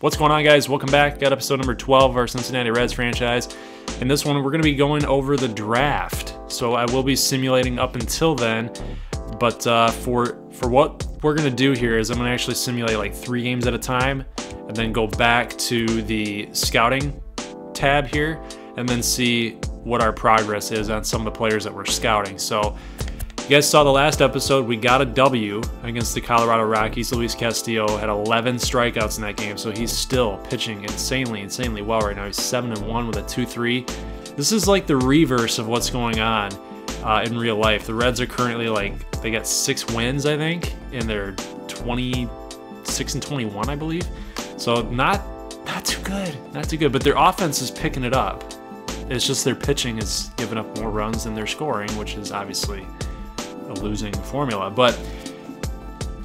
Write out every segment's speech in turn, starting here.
What's going on, guys? Welcome back. Got episode number 12 of our Cincinnati Reds franchise. In this one, we're going to be going over the draft. So I will be simulating up until then. But for what we're going to do here is I'm going to actually simulate like 3 games at a time and then go back to the scouting tab here and then see what our progress is on some of the players that we're scouting. So you guys saw the last episode, we got a W against the Colorado Rockies. Luis Castillo had 11 strikeouts in that game, so he's still pitching insanely well right now. He's 7-1 with a 2.3. This is like the reverse of what's going on in real life. The Reds are currently like, they got 6 wins, I think, and they're 26-21, I believe. So not too good, but their offense is picking it up. It's just their pitching is giving up more runs than they're scoring, which is obviously a losing formula. But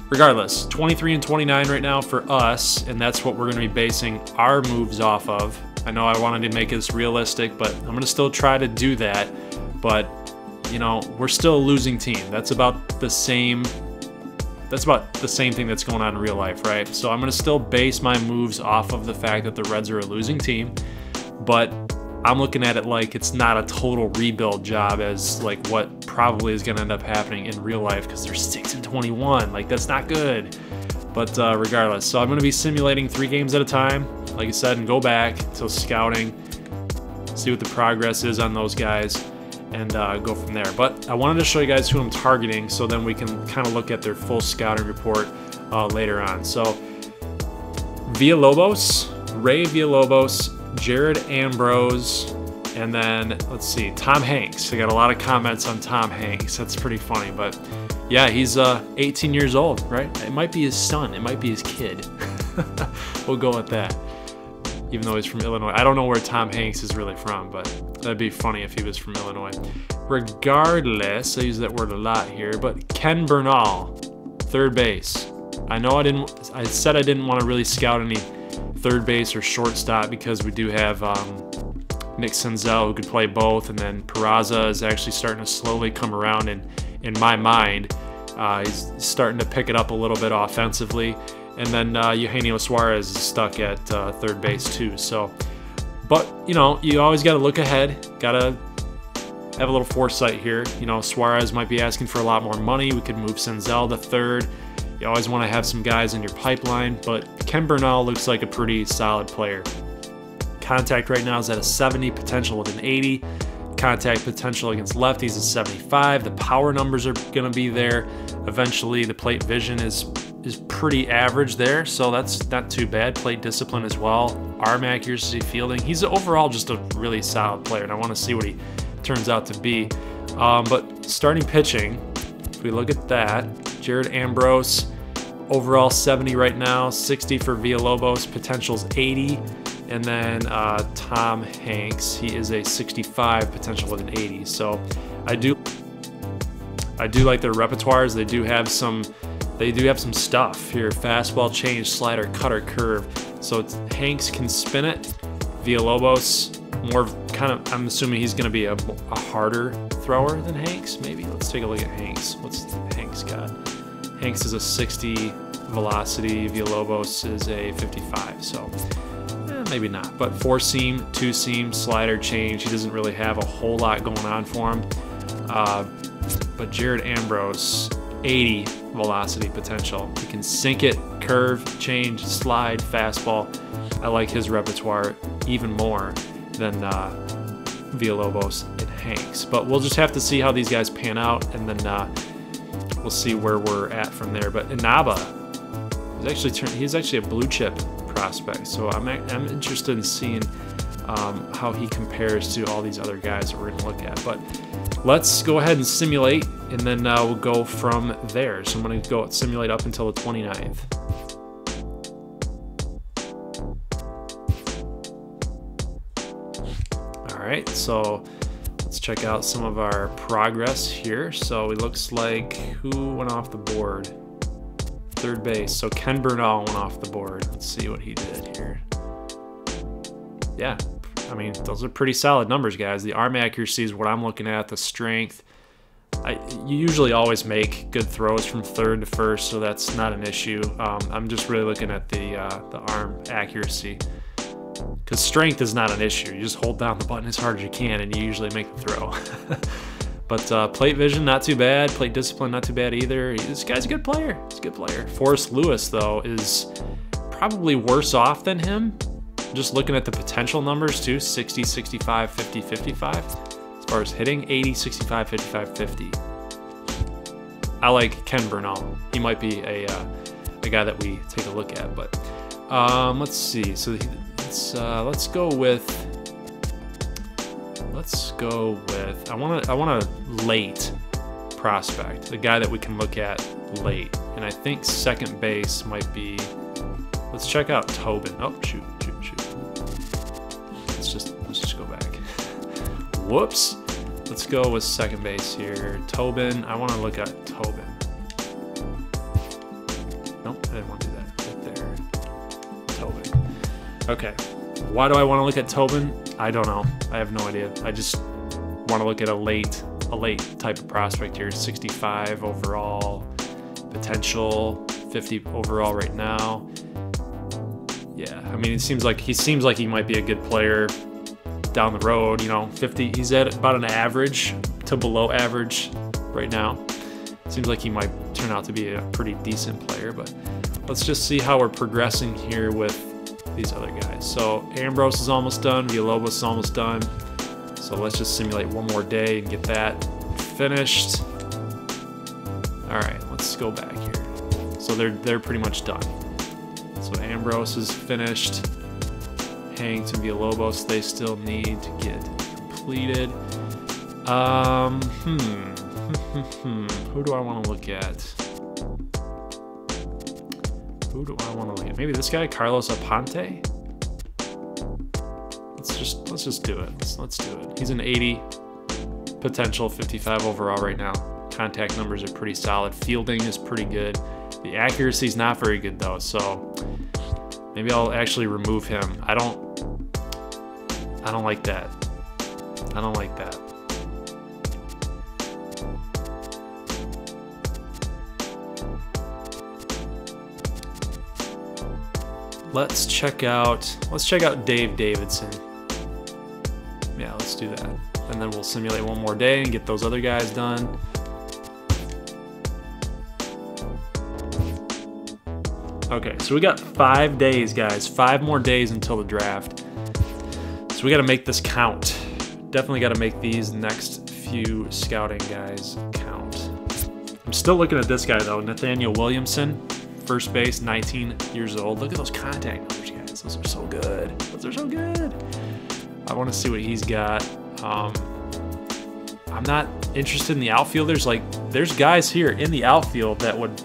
regardless, 23-29 right now for us, and that's what we're going to be basing our moves off of. I know I wanted to make this realistic, but I'm going to still try to do that. But you know, we're still a losing team. That's about the same thing that's going on in real life, right? So I'm going to still base my moves off of the fact that the Reds are a losing team, but I'm looking at it like it's not a total rebuild job as like what probably is going to end up happening in real life, because they're 6-21. Like, that's not good. But regardless, so I'm going to be simulating 3 games at a time, like I said, and go back to scouting, see what the progress is on those guys, and go from there. But I wanted to show you guys who I'm targeting, so then we can kind of look at their full scouting report later on. So Ray Villalobos, Jared Ambrose, and then let's see, Tom Hanks. I got a lot of comments on Tom Hanks. That's pretty funny, but yeah, he's 18 years old, right? It might be his son, it might be his kid. We'll go with that, even though he's from Illinois. I don't know where Tom Hanks is really from, but that'd be funny if he was from Illinois. Regardless, I use that word a lot here, but Ken Bernal, third base. I said I didn't want to really scout any third base or shortstop because we do have Nick Senzel, who could play both, and then Peraza is actually starting to slowly come around in my mind. He's starting to pick it up a little bit offensively, and then Eugenio Suarez is stuck at third base too. So, but you know, you always got to look ahead, got to have a little foresight here. You know, Suarez might be asking for a lot more money. We could move Senzel to third. You always want to have some guys in your pipeline, but Ken Bernal looks like a pretty solid player. Contact right now is at a 70, potential with an 80. Contact potential against lefties is 75. The power numbers are going to be there. Eventually, the plate vision is pretty average there, so that's not too bad. Plate discipline as well. Arm accuracy, fielding. He's overall just a really solid player, and I want to see what he turns out to be. But starting pitching, if we look at that, Jared Ambrose, overall 70 right now, 60 for Villalobos, potential's 80, and then Tom Hanks, he is a 65, potential with an 80. So I do like their repertoires. They do have some stuff here: fastball, change, slider, cutter, curve. So Hanks can spin it. Villalobos, more kind of, I'm assuming he's going to be a harder thrower than Hanks, maybe. Let's take a look at Hanks. What's Hanks got? Hanks is a 60 velocity, Villalobos is a 55, so maybe not. But 4-seam, 2-seam, slider, change. He doesn't really have a whole lot going on for him. But Jared Ambrose, 80 velocity potential. He can sink it, curve, change, slide, fastball. I like his repertoire even more than Villalobos and Hanks. But we'll just have to see how these guys pan out, and then we'll see where we're at from there. But Inaba, he's actually a blue chip prospect, so I'm interested in seeing how he compares to all these other guys that we're going to look at. But let's go ahead and simulate, and then we'll go from there. So I'm going to go simulate up until the 29th. All right, so let's check out some of our progress here. So it looks like, who went off the board? Third base. So Ken Bernal went off the board. Let's see what he did here. Yeah, I mean, those are pretty solid numbers, guys. The arm accuracy is what I'm looking at. The strength, You usually always make good throws from third to first, so that's not an issue. I'm just really looking at the arm accuracy, because strength is not an issue. You just hold down the button as hard as you can, and you usually make the throw. But plate vision, not too bad. Plate discipline, not too bad either. This guy's a good player. He's a good player. Forrest Lewis, though, is probably worse off than him. Just looking at the potential numbers, too. 60, 65, 50, 55. As far as hitting, 80, 65, 55, 50. I like Ken Burnall. He might be a guy that we take a look at. But let's see. So let's go with... I want a late prospect, the guy that we can look at late, and I think second base might be. Let's check out Tobin. Oh shoot! Let's just go back. Whoops. Let's go with second base here. Tobin. I want to look at Tobin. Nope, I didn't want to do that. Right there. Tobin. Okay. Why do I want to look at Tobin? I don't know. I have no idea. I just want to look at a late type of prospect here. 65 overall, potential 50 overall right now. Yeah, I mean, he seems like he might be a good player down the road. You know, 50. He's at about an average to below average right now. Seems like he might turn out to be a pretty decent player. But let's just see how we're progressing here with these other guys. So Ambrose is almost done. Villalobos is almost done. So let's just simulate one more day and get that finished. All right, let's go back here. So they're pretty much done. So Ambrose is finished. Hanks and Villalobos, they still need to get completed. Who do I want to look at? Who do I want to look at? Maybe this guy, Carlos Aponte. Let's just do it. Let's do it. He's an 80, potential 55 overall right now. Contact numbers are pretty solid. Fielding is pretty good. The accuracy is not very good though, so maybe I'll actually remove him. I don't like that. I don't like that. Let's check out Dave Davidson. Yeah, let's do that. And then we'll simulate one more day and get those other guys done. Okay, so we got 5 days, guys. 5 more days until the draft. So we got to make this count. Definitely got to make these next few scouting guys count. I'm still looking at this guy, though. Nathaniel Williamson, first base, 19 years old. Look at those contact numbers, guys. Those are so good. Those are so good. I want to see what he's got. I'm not interested in the outfielders. Like, there's guys here in the outfield that would,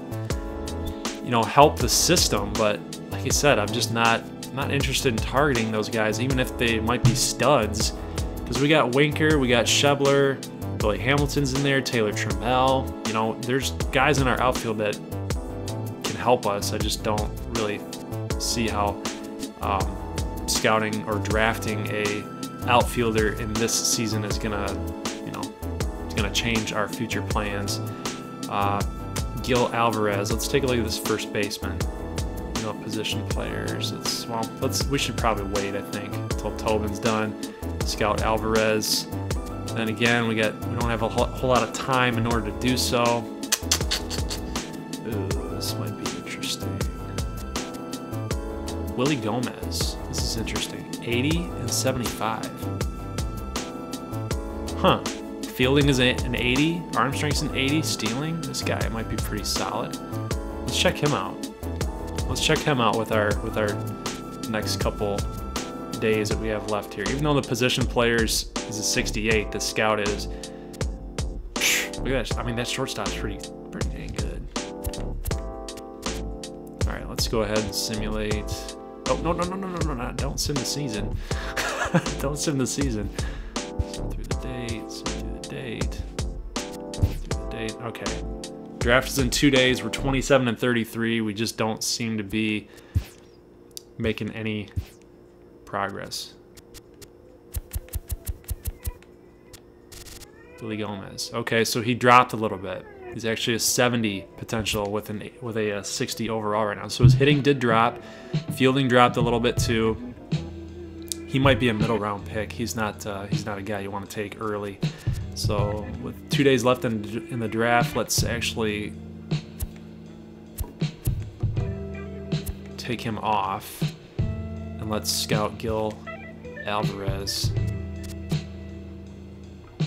you know, help the system. But like I said, I'm just not interested in targeting those guys, even if they might be studs. Because we got Winker, we got Shebler, Billy Hamilton's in there, Taylor Trammell. You know, there's guys in our outfield that can help us. I just don't really see how scouting or drafting a outfielder in this season is gonna, you know, it's gonna change our future plans. Gil Alvarez. Let's take a look at this first baseman. You know, position players. We should probably wait, I think, until Tobin's done. Scout Alvarez. Then again, we don't have a whole lot of time in order to do so. Ooh, this might be interesting. Willie Gomez. This is interesting. 80 and 75. Huh. Fielding is an 80. Arm strength's an 80. Stealing. This guy might be pretty solid. Let's check him out. Let's check him out with our next couple days that we have left here. Even though the position players is a 68, the scout is. Look at that. I mean, that shortstop's pretty dang good. All right, let's go ahead and simulate. Oh, no. Don't sim the season. Don't sim the season. Sim through the date. Okay. Draft is in 2 days. We're 27 and 33. We just don't seem to be making any progress. Willie Gomez. Okay, so he dropped a little bit. He's actually a 70 potential with a 60 overall right now. So his hitting did drop. Fielding dropped a little bit too. He might be a middle round pick. He's not a guy you want to take early. So with 2 days left in the draft, let's actually take him off and let's scout Gil Alvarez.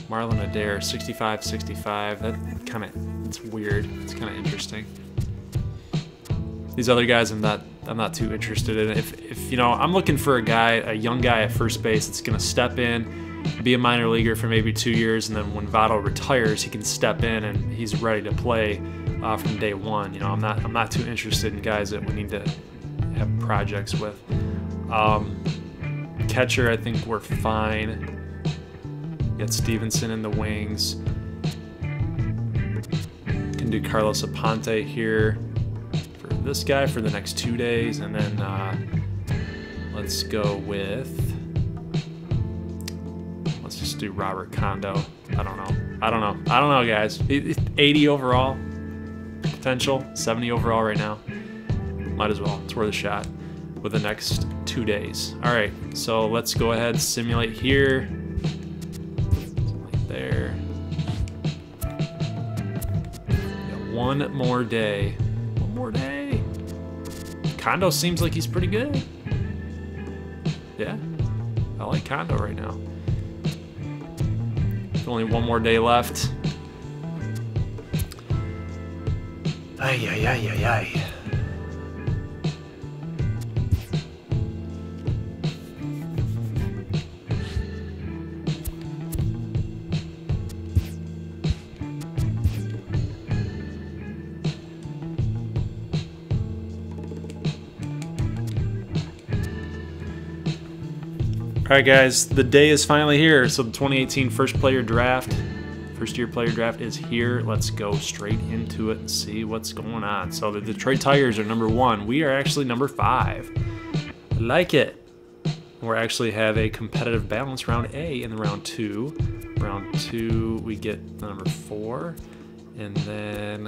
Marlon Adair, 65-65. That kind of, it's weird. It's kind of interesting. These other guys, I'm not too interested in. If you know, I'm looking for a young guy at first base that's gonna step in, be a minor leaguer for maybe 2 years, and then when Votto retires, he can step in and he's ready to play from day one. You know, I'm not too interested in guys that we need to have projects with. Catcher, I think we're fine. Got Stevenson in the wings. Can do Carlos Aponte here for this guy for the next 2 days, and then let's go with, let's just do Robert Condo. I don't know, guys. 80 overall potential, 70 overall right now. Might as well. It's worth a shot with the next 2 days. All right, so let's go ahead, simulate here. There. One more day. One more day. Condo seems like he's pretty good. Yeah, I like Condo right now. There's only one more day left. Ay, ay, ay, ay, ay. All right, guys, the day is finally here. So the 2018 first year player draft is here. Let's go straight into it and see what's going on. So the Detroit Tigers are number 1. We are actually number 5. I like it. We actually have a competitive balance round A in the round 2. Round 2, we get the number 4. And then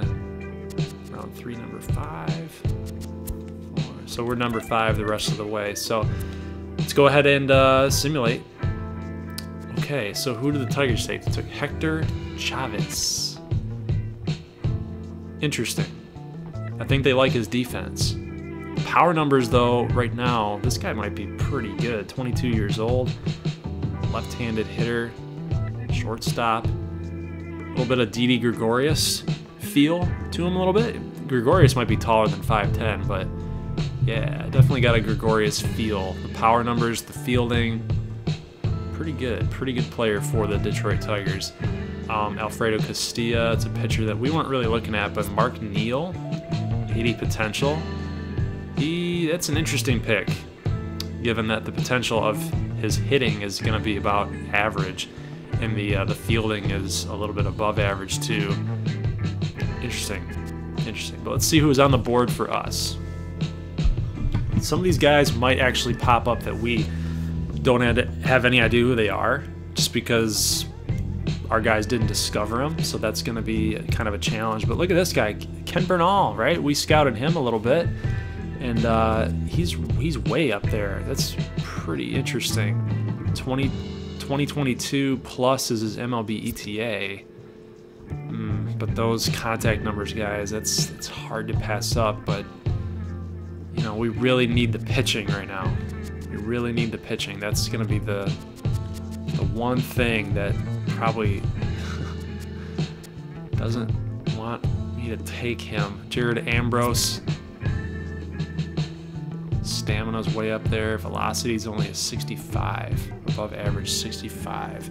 round 3, number 5. 4. So we're number 5 the rest of the way. So let's go ahead and simulate. Okay, so who did the Tigers take? They took Hector Chavez. Interesting. I think they like his defense. Power numbers, though, right now, this guy might be pretty good. 22 years old, left-handed hitter, shortstop. A little bit of Didi Gregorius feel to him a little bit. Gregorius might be taller than 5'10", but yeah, definitely got a Gregorius feel. The power numbers, the fielding, pretty good player for the Detroit Tigers. Alfredo Castilla, it's a pitcher that we weren't really looking at, but Mark Neal, 80 potential. That's an interesting pick, given that the potential of his hitting is going to be about average, and the fielding is a little bit above average too. Interesting. But let's see who's on the board for us. Some of these guys might actually pop up that we don't have any idea who they are, just because our guys didn't discover them. So that's going to be kind of a challenge. But look at this guy, Ken Bernal, right? We scouted him a little bit, and he's way up there. That's pretty interesting. 2022 plus is his MLB ETA. But those contact numbers, guys, it's hard to pass up. But you know, we really need the pitching right now. We really need the pitching. That's going to be the one thing that probably doesn't want me to take him. Jared Ambrose. Stamina's way up there. Velocity's only a 65. Above average 65.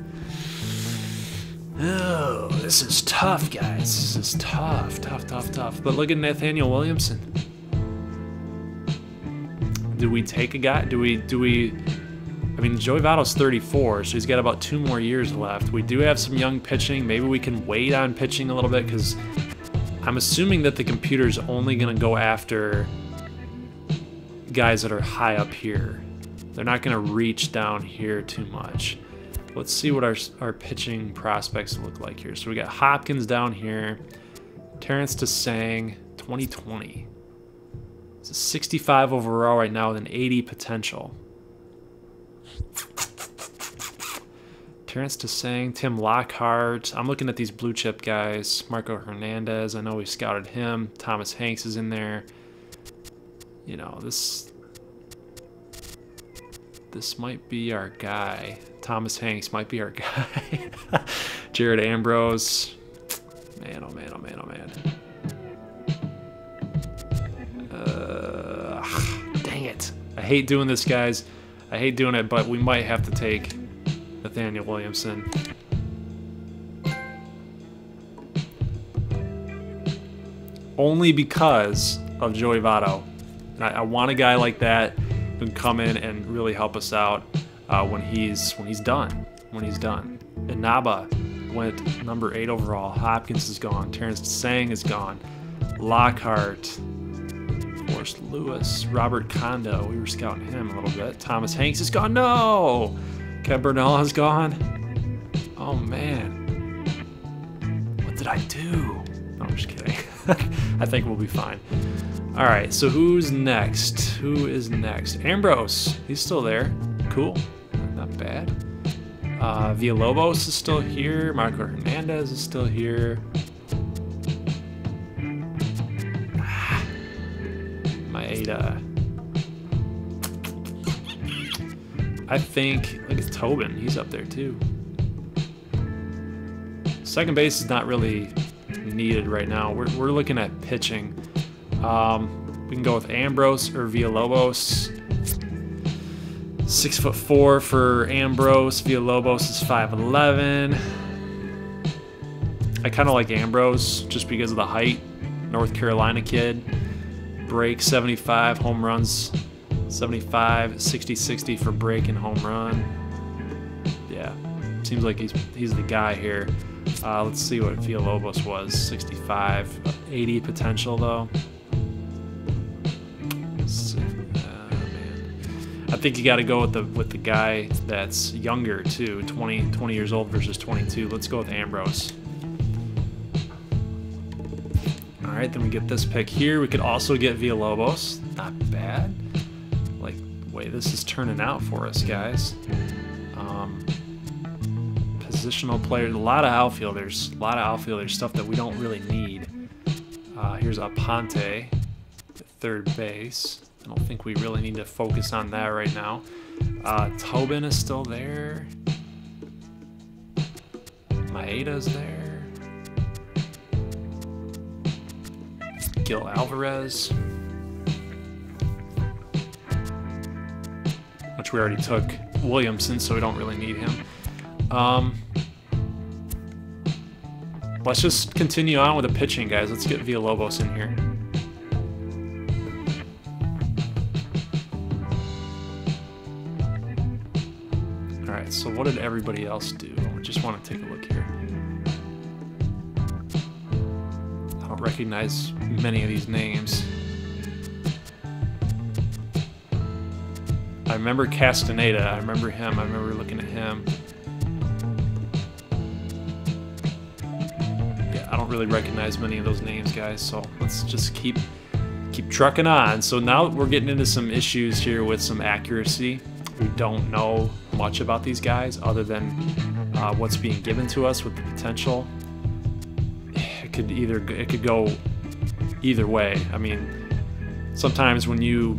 Oh, this is tough, guys. This is tough. But look at Nathaniel Williamson. Do we take a guy? Do we? I mean, Joey Votto's 34, so he's got about 2 more years left. We do have some young pitching. Maybe we can wait on pitching a little bit, because I'm assuming that the computer's only going to go after guys that are high up here. They're not going to reach down here too much. Let's see what our pitching prospects look like here. So we got Hopkins down here. Terrence DeSang, 2020. It's a 65 overall right now with an 80 potential. Terrence DeSang, Tim Lockhart. I'm looking at these blue chip guys. Marco Hernandez, I know we scouted him. Thomas Hanks is in there. You know, this might be our guy. Thomas Hanks might be our guy. Jared Ambrose. Man, oh man, oh man, oh man. Dang it. I hate doing this, guys. I hate doing it, but we might have to take Nathaniel Williamson. Only because of Joey Votto. I want a guy like that who can come in and really help us out when he's done. And Naba went number 8 overall. Hopkins is gone. Terrence DeSang is gone. Lockhart, Forrest Lewis, Robert Condo. We were scouting him a little bit. Thomas Hanks is gone. No, Kev Burnell is gone. Oh man, what did I do? No, I'm just kidding. I think we'll be fine. All right, so who's next? Who is next? Ambrose, he's still there. Cool, not bad. Villalobos is still here. Marco Hernandez is still here. Maeda. I think, look at Tobin, he's up there too. Second base is not really needed right now. We're looking at pitching. We can go with Ambrose or Villalobos. 6'4" for Ambrose. Villalobos is 5'11". I kind of like Ambrose just because of the height. North Carolina kid. Break 75, home runs 75, 60-60 for break and home run. Yeah, seems like he's the guy here. Let's see what Villalobos was. 65, 80 potential though. I think you got to go with the guy that's younger too, 20 years old versus 22. Let's go with Ambrose. All right, then we get this pick here. We could also get Villalobos. Not bad. Like the way this is turning out for us, guys. Positional players, a lot of outfielders, stuff that we don't really need. Here's Aponte, third base. I don't think we really need to focus on that right now. Tobin is still there. Maeda's there. Gil Alvarez, which we already took Williamson, so we don't really need him. Let's just continue on with the pitching, guys. Let's get Villalobos in here. Alright, so what did everybody else do? I just want to take a look here. I don't recognize many of these names. I remember Castaneda. I remember him. I remember looking at him. Yeah, I don't really recognize many of those names, guys, so let's just keep trucking on. So now we're getting into some issues here with some accuracy. We don't know much about these guys other than what's being given to us with the potential. It could go either way. I mean, sometimes when you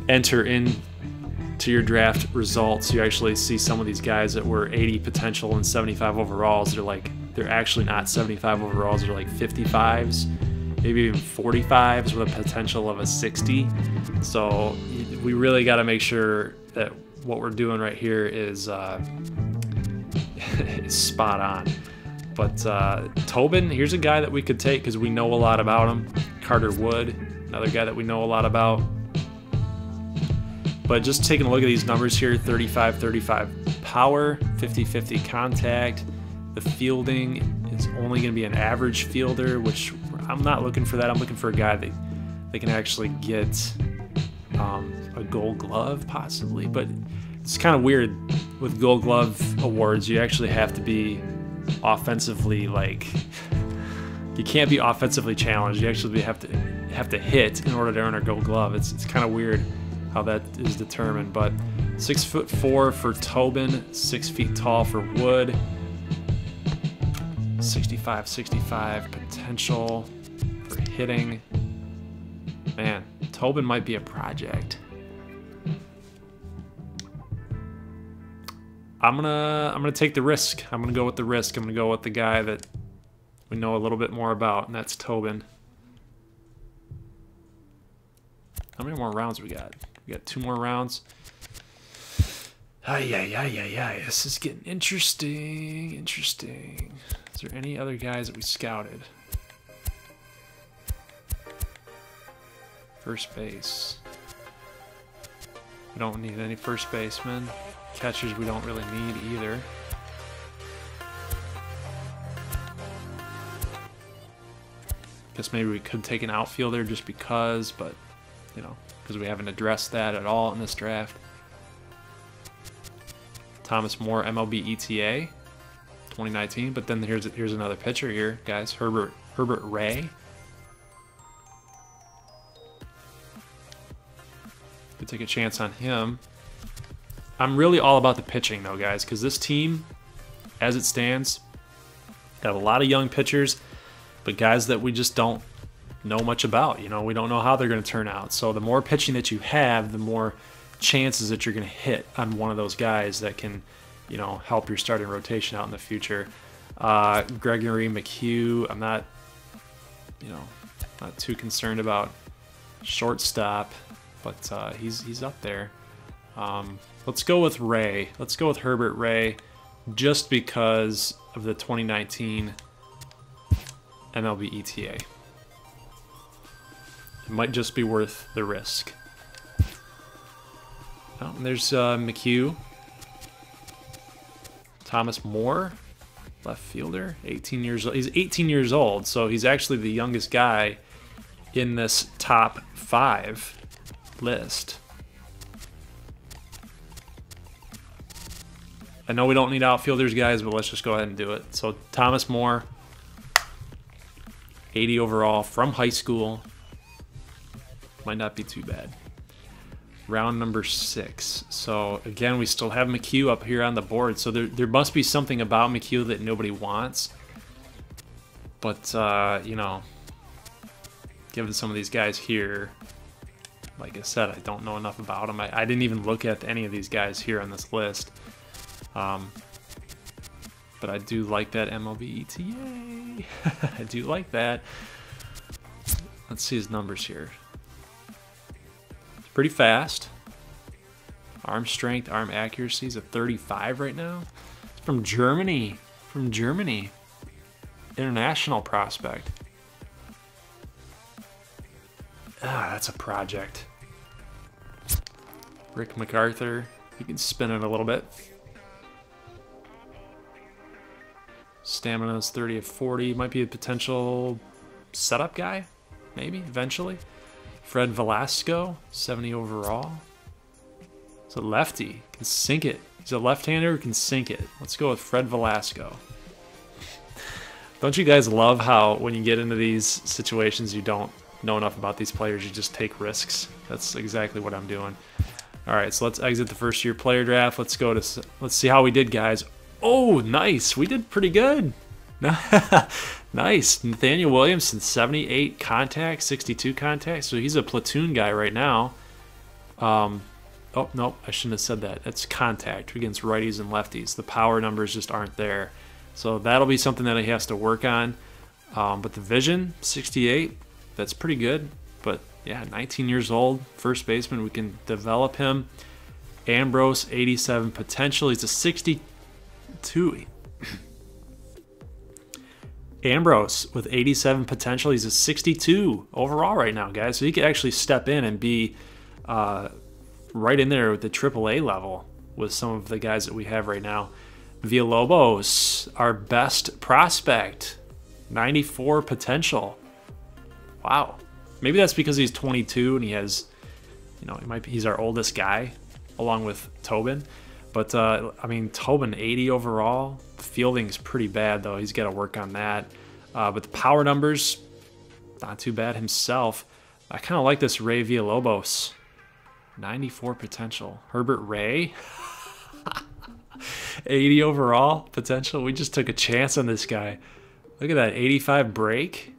enter into your draft results, you actually see some of these guys that were 80 potential and 75 overalls. They're actually not 75 overalls. They're like 55s, maybe even 45s with a potential of a 60. So we really got to make sure that what we're doing right here is spot on. But Tobin, here's a guy that we could take because we know a lot about him. Carter Wood, another guy that we know a lot about. But just taking a look at these numbers here, 35-35 power, 50-50 contact. The fielding is only going to be an average fielder, which I'm not looking for that. I'm looking for a guy that can actually get a Gold Glove possibly, but it's kind of weird with Gold Glove awards. You actually have to be offensively, like, you can't be offensively challenged. You actually have to hit in order to earn a Gold Glove. It's kind of weird how that is determined. But 6'4" for Tobin, 6 feet tall for Wood, 65 potential for hitting. Man, Tobin might be a project. I'm gonna take the risk. I'm gonna go with the risk. I'm gonna go with the guy that we know a little bit more about, and that's Tobin. How many more rounds we got? We got 2 more rounds. Ay. This is getting interesting. Interesting. Is there any other guys that we scouted? First base. We don't need any first basemen. Catchers we don't really need either. Guess maybe we could take an outfielder just because, but, you know, because we haven't addressed that at all in this draft. Thomas Moore, MLB ETA, 2019. But then here's another pitcher here, guys. Herbert Ray. Could take a chance on him. I'm really all about the pitching though, guys, because this team, as it stands, got a lot of young pitchers, but guys that we just don't know much about. You know, we don't know how they're going to turn out. So the more pitching that you have, the more chances that you're going to hit on one of those guys that can, you know, help your starting rotation out in the future. Gregory McHugh, I'm not, you know, not too concerned about. Shortstop, but he's up there. Let's go with Ray. Let's go with Herbert Ray, just because of the 2019 MLB ETA. It might just be worth the risk. Oh, and there's McHugh. Thomas Moore, left fielder, 18 years old. He's 18 years old, so he's actually the youngest guy in this top 5 list. I know we don't need outfielders, guys, but let's just go ahead and do it. So Thomas Moore, 80 overall from high school. Might not be too bad. Round number 6. So again, we still have McHugh up here on the board. So there must be something about McHugh that nobody wants. But, you know, given some of these guys here, like I said, I don't know enough about them. I didn't even look at any of these guys here on this list. But I do like that MLB ETA. I do like that. Let's see his numbers here. It's pretty fast. Arm strength, arm accuracy is a 35 right now. It's from Germany. From Germany. International prospect. Ah, that's a project. Rick MacArthur. You can spin it a little bit. Stamina's 30 of 40. Might be a potential setup guy, maybe, eventually. Fred Velasco, 70 overall. It's a lefty. Can sink it. He's a left-hander who can sink it. Let's go with Fred Velasco. Don't you guys love how when you get into these situations you don't know enough about these players, you just take risks? That's exactly what I'm doing. All right, so let's exit the first-year player draft. Let's see how we did, guys. Oh, nice. We did pretty good. Nice. Nathaniel Williamson, 78 contact, 62 contact. So he's a platoon guy right now. Oh, no, I shouldn't have said that. That's contact against righties and lefties. The power numbers just aren't there. So that'll be something that he has to work on. But the vision, 68, that's pretty good. But yeah, 19 years old, first baseman. We can develop him. Ambrose, 87 potential. He's a 62. Ambrose with 87 potential. He's a 62 overall right now, guys. So he could actually step in and be right in there with the AAA level with some of the guys that we have right now. Villalobos, our best prospect, 94 potential. Wow. Maybe that's because he's 22 and he has You know, he's our oldest guy, along with Tobin. But I mean, Tobin 80 overall. The fielding's pretty bad though. He's got to work on that. But the power numbers, not too bad himself. I kind of like this Ray Villalobos. 94 potential. Herbert Ray. 80 overall potential. We just took a chance on this guy. Look at that 85 break.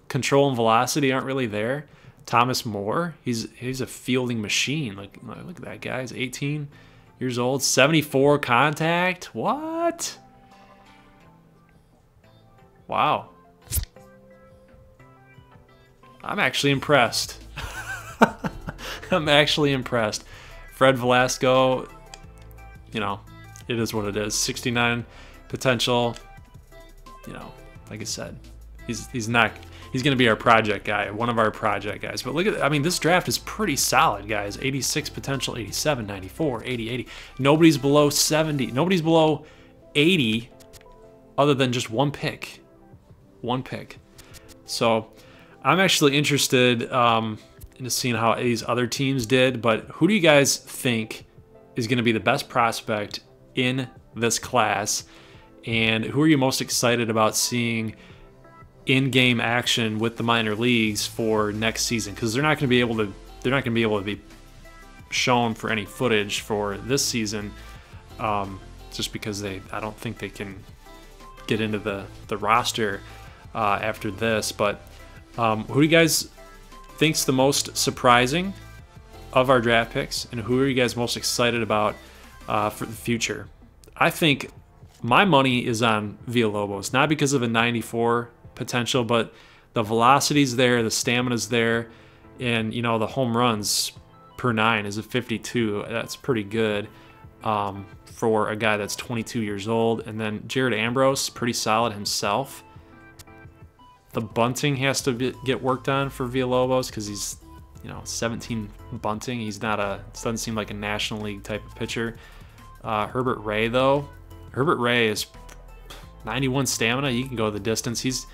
Control and velocity aren't really there. Thomas Moore, he's a fielding machine. Look at that guy. He's 18 years old. 74 contact. What? Wow. I'm actually impressed. I'm actually impressed. Fred Velasco, you know, it is what it is. 69 potential. You know, like I said, he's going to be our project guy, one of our project guys. But look at, I mean, this draft is pretty solid, guys. 86 potential, 87, 94, 80, 80. Nobody's below 70. Nobody's below 80 other than just one pick. One pick. So I'm actually interested into seeing how these other teams did. But who do you guys think is going to be the best prospect in this class? And who are you most excited about seeing in-game action with the minor leagues for next season? Because they're not going to be able to be shown for any footage for this season, just because I don't think they can get into the roster after this. But who do you guys think's the most surprising of our draft picks, and who are you guys most excited about for the future? I think my money is on Villalobos, not because of a 94 potential, but the velocity's there, the stamina's there, and you know, the home runs per 9 is a 52. That's pretty good for a guy that's 22 years old. And then Jared Ambrose, pretty solid himself. The bunting has to get worked on for Villalobos because he's, you know, 17 bunting. He's not doesn't seem like a National League type of pitcher. Herbert Ray though, Herbert Ray is 91 stamina. He can go the distance. He's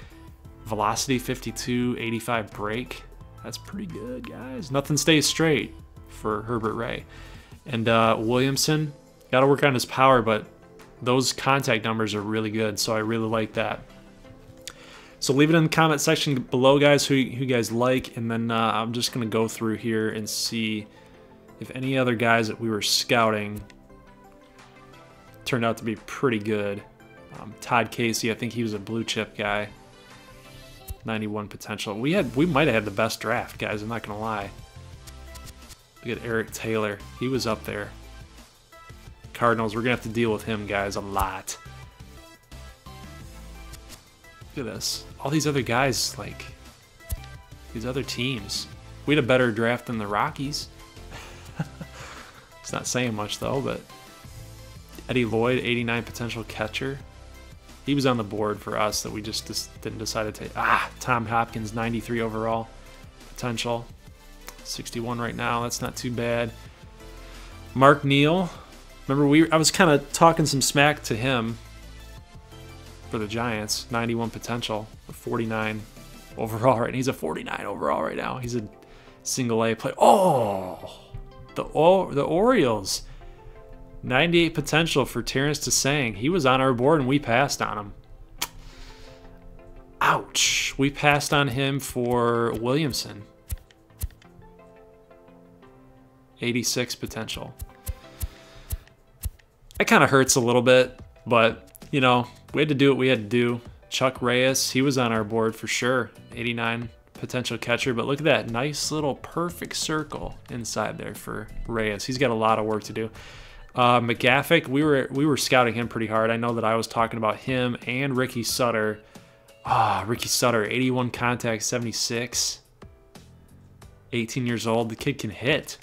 velocity 52, 85 break. That's pretty good, guys. Nothing stays straight for Herbert Ray. And Williamson, got to work on his power, but those contact numbers are really good, so I really like that. So leave it in the comment section below, guys, who you guys like, and then I'm just going to go through here and see if any other guys that we were scouting turned out to be pretty good. Todd Casey, I think he was a blue chip guy. 91 potential. We might have had the best draft, guys. I'm not gonna lie. Look at Eric Taylor. He was up there. Cardinals. We're gonna have to deal with him, guys, a lot. Look at this. All these other guys, like these other teams. We had a better draft than the Rockies. It's not saying much though, but Eddie Lloyd, 89 potential catcher. He was on the board for us that we just didn't decide to take. Tom Hopkins, 93 overall potential. 61 right now. That's not too bad. Mark Neal. Remember, I was kind of talking some smack to him for the Giants. 91 potential. 49 overall right now. He's a 49 overall right now. He's a single A player. Oh, the Orioles. 98 potential for Terrence Desang. He was on our board and we passed on him. Ouch. We passed on him for Williamson. 86 potential. That kind of hurts a little bit, but, you know, we had to do what we had to do. Chuck Reyes, he was on our board for sure. 89 potential catcher, but look at that nice little perfect circle inside there for Reyes. He's got a lot of work to do. McGaffick, we were scouting him pretty hard. I know that I was talking about him and Ricky Sutter. Ricky Sutter, 81 contact, 76. 18 years old. The kid can hit.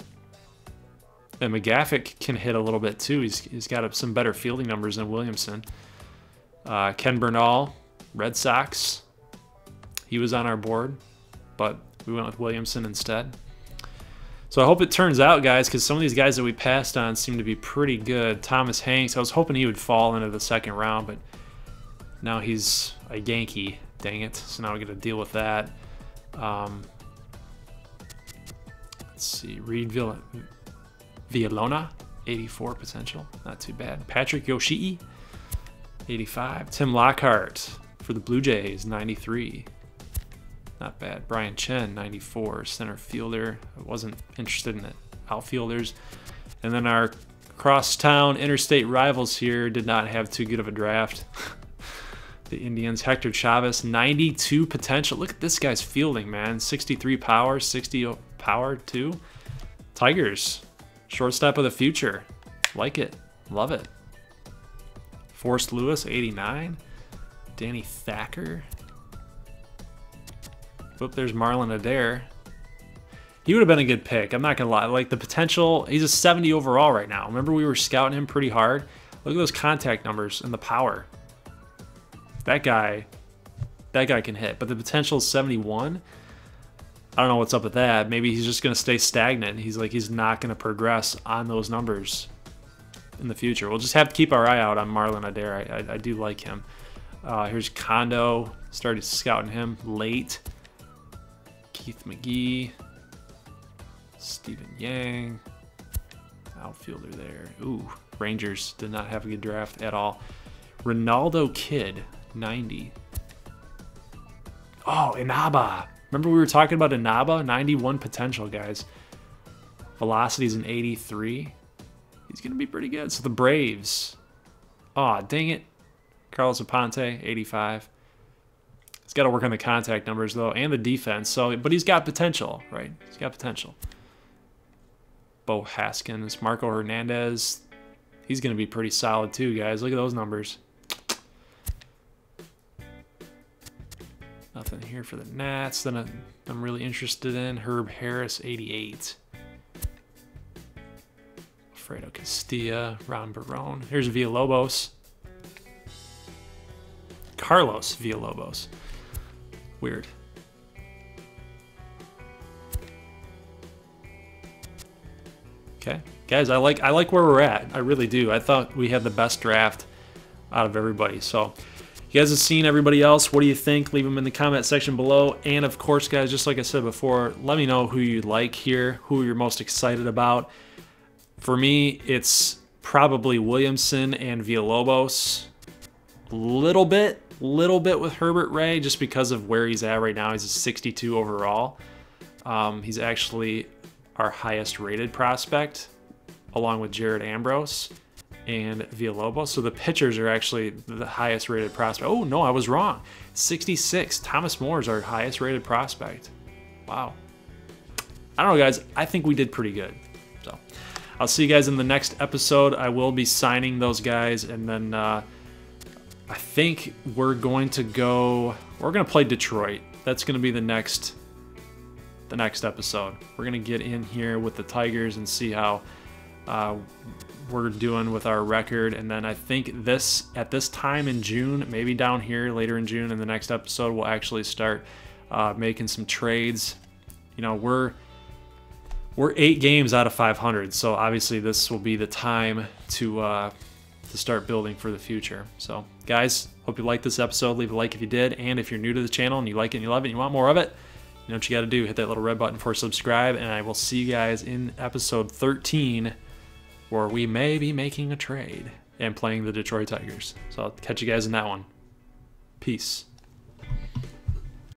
And McGaffick can hit a little bit too. He's got some better fielding numbers than Williamson. Ken Bernal, Red Sox. He was on our board, but we went with Williamson instead. So I hope it turns out, guys, because some of these guys that we passed on seem to be pretty good. Thomas Hanks, I was hoping he would fall into the second round, but now he's a Yankee. Dang it. So now we got to deal with that. Let's Let's see. Reed Villalona, 84 potential. Not too bad. Patrick Yoshii, 85. Tim Lockhart for the Blue Jays, 93. Not bad. Brian Chen, 94. Center fielder. I wasn't interested in it. Outfielders. And then our crosstown interstate rivals here did not have too good of a draft. The Indians, Hector Chavez, 92 potential. Look at this guy's fielding, man. 63 power, 60 power too. Tigers, shortstop of the future. Like it. Love it. Forrest Lewis, 89. Danny Thacker. Whoop, there's Marlon Adair. He would have been a good pick. I'm not going to lie. Like the potential, he's a 70 overall right now. Remember we were scouting him pretty hard? Look at those contact numbers and the power. That guy can hit. But the potential is 71. I don't know what's up with that. Maybe he's just going to stay stagnant. He's not going to progress on those numbers in the future. We'll just have to keep our eye out on Marlon Adair. I do like him. Here's Kondo. Started scouting him late. Keith McGee. Stephen Yang. Outfielder there. Ooh, Rangers did not have a good draft at all. Ronaldo Kidd, 90. Oh, Inaba. Remember we were talking about Inaba? 91 potential, guys. Velocity's an 83. He's going to be pretty good. So the Braves. Aw, dang it. Carlos Aponte, 85. He's got to work on the contact numbers, though, and the defense. So, but he's got potential, right? He's got potential. Bo Haskins, Marco Hernandez. He's going to be pretty solid, too, guys. Look at those numbers. Nothing here for the Nats that I'm really interested in. Herb Harris, 88. Alfredo Castilla, Ron Barone. Here's Villalobos. Carlos Villalobos. Weird. Okay, guys, I like where we're at. I really do. I thought we had the best draft out of everybody. So, you guys have seen everybody else. What do you think? Leave them in the comment section below. And of course, guys, just like I said before, let me know who you like here, who you're most excited about. For me, it's probably Williamson and Villalobos. Little bit with Herbert Ray, just because of where he's at right now. He's a 62 overall. He's actually our highest rated prospect, along with Jared Ambrose and Villalobos. So the pitchers are actually the highest rated prospect. Oh, no, I was wrong. 66. Thomas Moore is our highest rated prospect. Wow. I don't know, guys. I think we did pretty good. So I'll see you guys in the next episode. I will be signing those guys, and then I think we're going to play Detroit. That's going to be the next episode. We're going to get in here with the Tigers and see how we're doing with our record. And then I think at this time in June, maybe down here later in June in the next episode, we'll actually start making some trades. You know, we're 8 games out of 500, so obviously this will be the time to start building for the future. So guys, hope you liked this episode. Leave a like if you did, and if you're new to the channel and you like it and you love it and you want more of it, you know what you got to do. Hit that little red button for subscribe, and I will see you guys in episode 13, where we may be making a trade and playing the Detroit Tigers. So I'll catch you guys in that one. Peace.